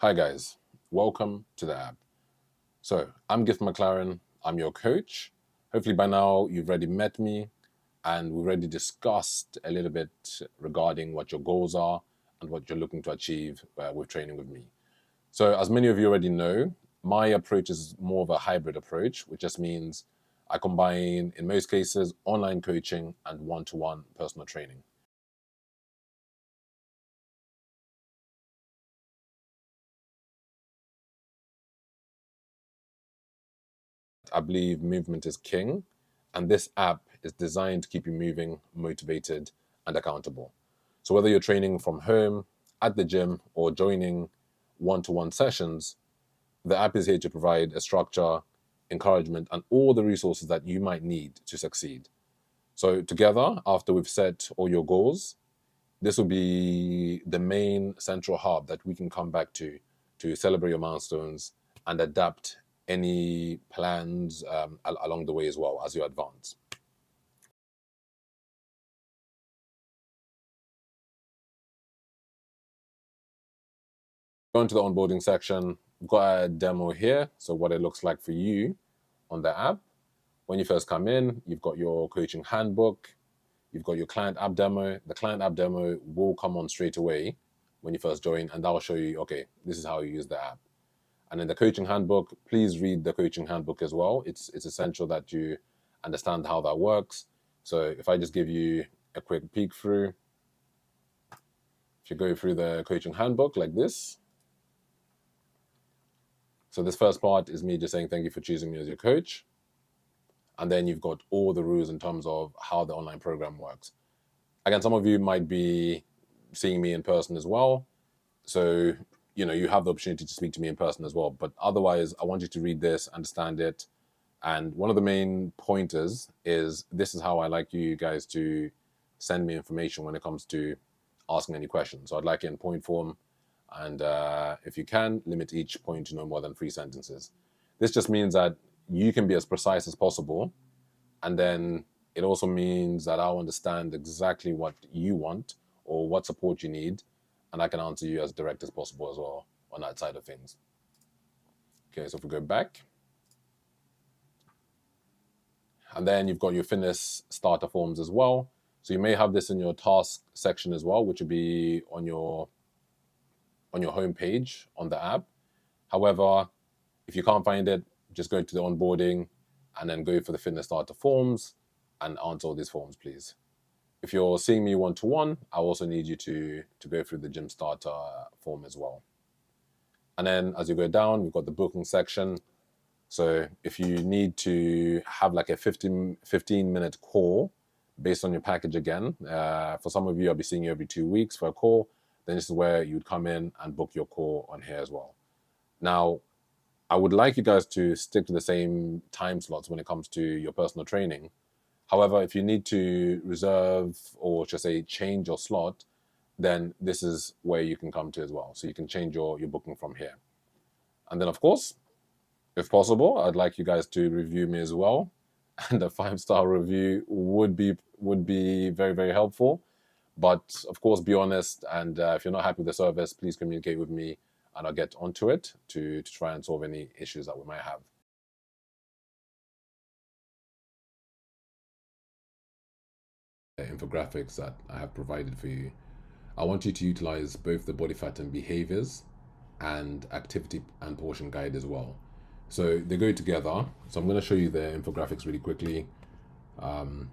Hi guys, welcome to the app. So I'm Gift McLaren, I'm your coach. Hopefully by now you've already met me and we've already discussed a little bit regarding what your goals are and what you're looking to achieve with training with me. So as many of you already know, my approach is more of a hybrid approach, which just means I combine, in most cases, online coaching and one-to-one personal training. I believe movement is king, and this app is designed to keep you moving, motivated, and accountable. So, whether you're training from home, at the gym, or joining one to one sessions, the app is here to provide a structure, encouragement, and all the resources that you might need to succeed. So, together, after we've set all your goals, this will be the main central hub that we can come back to celebrate your milestones and adapt any plans along the way as well as you advance. Going to the onboarding section, we've got a demo here. So what it looks like for you on the app. When you first come in, you've got your coaching handbook, you've got your client app demo. The client app demo will come on straight away when you first join, and that will show you, okay, this is how you use the app. And in the coaching handbook, please read the coaching handbook as well. It's essential that you understand how that works. So if I just give you a quick peek through, if you go through the coaching handbook like this. So this first part is me just saying thank you for choosing me as your coach. And then you've got all the rules in terms of how the online program works. Again, some of you might be seeing me in person as well. So, you have the opportunity to speak to me in person as well. But otherwise, I want you to read this, understand it. And one of the main pointers is this is how I like you guys to send me information when it comes to asking any questions. So I'd like it in point form. And if you can, limit each point to no more than 3 sentences. This just means that you can be as precise as possible. And then it also means that I'll understand exactly what you want or what support you need. And I can answer you as direct as possible as well on that side of things. Okay, so if we go back, and then you've got your fitness starter forms as well. So you may have this in your task section as well, which would be on your home page on the app. However, if you can't find it, just go to the onboarding and then go for the fitness starter forms and answer all these forms, please. If you're seeing me one-to-one, I also need you to go through the gym starter form as well. And then as you go down, we've got the booking section. So if you need to have like a 15-minute call based on your package again, for some of you, I'll be seeing you every 2 weeks for a call. Then this is where you'd come in and book your call on here as well. Now, I would like you guys to stick to the same time slots when it comes to your personal training. However, if you need to reserve or just say change your slot, then this is where you can come to as well. So you can change your booking from here. And then, of course, if possible, I'd like you guys to review me as well. And a 5-star review would be very, very helpful. But of course, be honest. And if you're not happy with the service, please communicate with me and I'll get onto it to try and solve any issues that we might have. Infographics that I have provided for you. I want you to utilize both the body fat and behaviors and activity and portion guide as well. So they go together. So I'm going to show you the infographics really quickly. So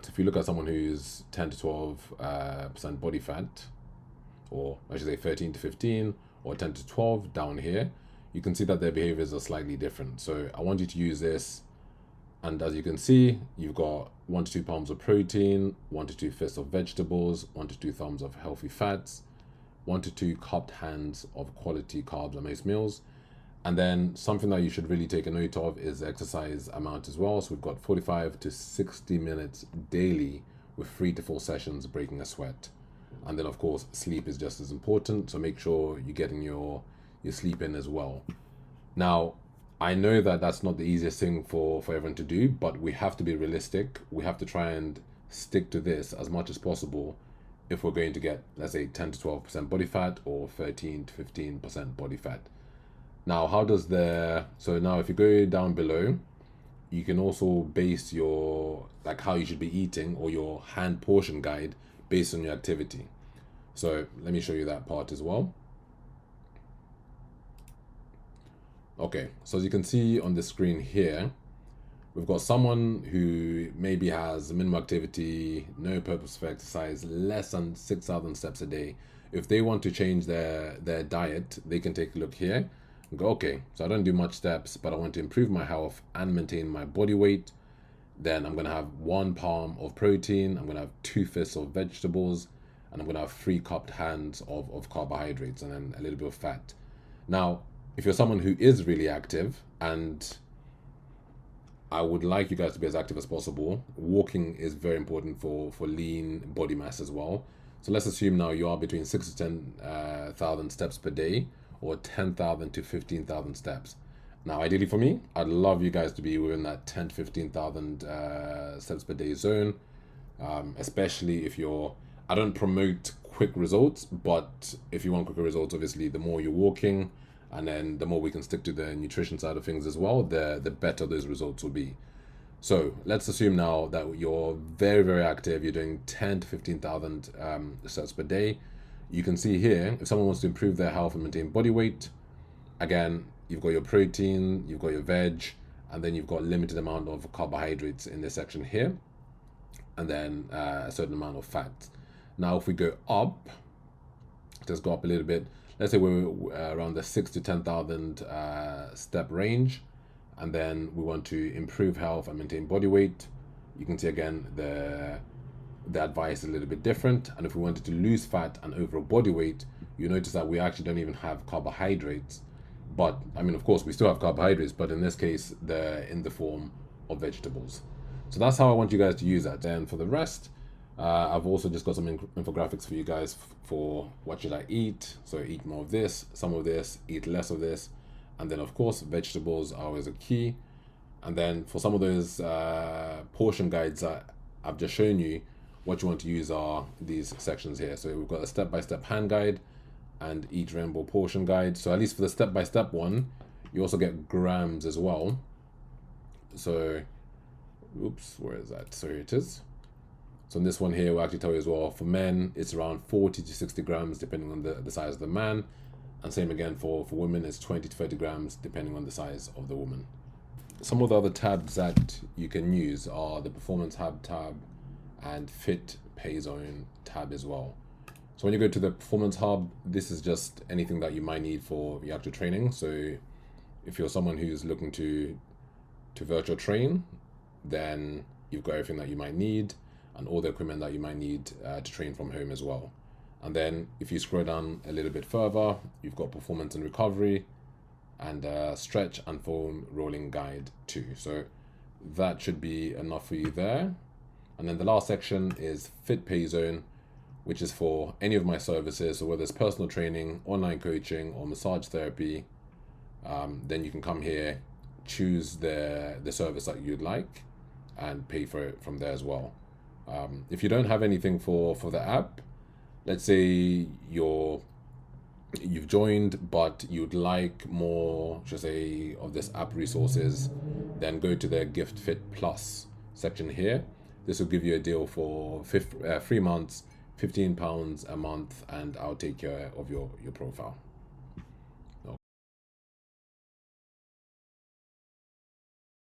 if you look at someone who's 10 to 12% body fat, or I should say 13 to 15 or 10 to 12 down here, you can see that their behaviors are slightly different. So I want you to use this. And as you can see, you've got 1 to 2 palms of protein, 1 to 2 fists of vegetables, 1 to 2 thumbs of healthy fats, 1 to 2 cupped hands of quality carbs at most meals. And then something that you should really take a note of is the exercise amount as well. So we've got 45 to 60 minutes daily with 3 to 4 sessions breaking a sweat. And then of course, sleep is just as important. So make sure you're getting your sleep in as well. Now, I know that that's not the easiest thing for everyone to do, but we have to be realistic. We have to try and stick to this as much as possible if we're going to get, let's say, 10 to 12% body fat or 13 to 15% body fat. Now, so now if you go down below, you can also base your, like how you should be eating or your hand portion guide based on your activity. So let me show you that part as well. Okay, so as you can see on the screen here, we've got someone who maybe has minimum activity, no purpose for exercise, less than 6,000 steps a day. If they want to change their diet, they can take a look here and go, okay, so I don't do much steps, but I want to improve my health and maintain my body weight. Then I'm going to have 1 palm of protein, I'm going to have 2 fists of vegetables, and I'm going to have 3 cupped hands of carbohydrates and then a little bit of fat. Now, if you're someone who is really active, and I would like you guys to be as active as possible, walking is very important for lean body mass as well. So let's assume now you are between 6 to 10,000 steps per day, or 10,000 to 15,000 steps. Now, ideally for me, I'd love you guys to be within that 10 to 15,000 steps per day zone, especially if I don't promote quick results, but if you want quicker results, obviously the more you're walking, and then the more we can stick to the nutrition side of things as well, the better those results will be. So let's assume now that you're very, very active, you're doing 10 to 15,000 steps per day. You can see here, if someone wants to improve their health and maintain body weight, again, you've got your protein, you've got your veg, and then you've got limited amount of carbohydrates in this section here, and then a certain amount of fat. Now, if we go up, just go up a little bit, let's say we're around the 6 to 10,000 step range, and then we want to improve health and maintain body weight. You can see again the advice is a little bit different. And if we wanted to lose fat and overall body weight, you notice that we actually don't even have carbohydrates. But I mean, of course, we still have carbohydrates, but in this case, they're in the form of vegetables. So that's how I want you guys to use that. And for the rest, I've also just got some infographics for you guys for what should I eat. So eat more of this, some of this, eat less of this. And then of course, vegetables are always a key. And then for some of those portion guides that I've just shown you, what you want to use are these sections here. So we've got a step-by-step hand guide and Eat Rainbow portion guide. So at least for the step-by-step one, you also get grams as well. So, oops, where is that? So here it is. So in this one here, we'll actually tell you as well, for men, it's around 40 to 60 grams, depending on the size of the man. And same again for women, it's 20 to 30 grams, depending on the size of the woman. Some of the other tabs that you can use are the Performance Hub tab and Fit Pay Zone tab as well. So when you go to the Performance Hub, this is just anything that you might need for your actual training. So if you're someone who's looking to virtual train, then you've got everything that you might need and all the equipment that you might need to train from home as well. And then if you scroll down a little bit further, you've got Performance and Recovery and Stretch and Foam Rolling Guide too. So that should be enough for you there. And then the last section is Fit Pay Zone, which is for any of my services. So whether it's personal training, online coaching, or massage therapy, then you can come here, choose the service that you'd like, and pay for it from there as well. If you don't have anything for the app, let's say you've joined, but you'd like more, should I say, of this app resources, then go to the Gift Fit Plus section here. This will give you a deal for 3 months, £15 a month, and I'll take care of your profile.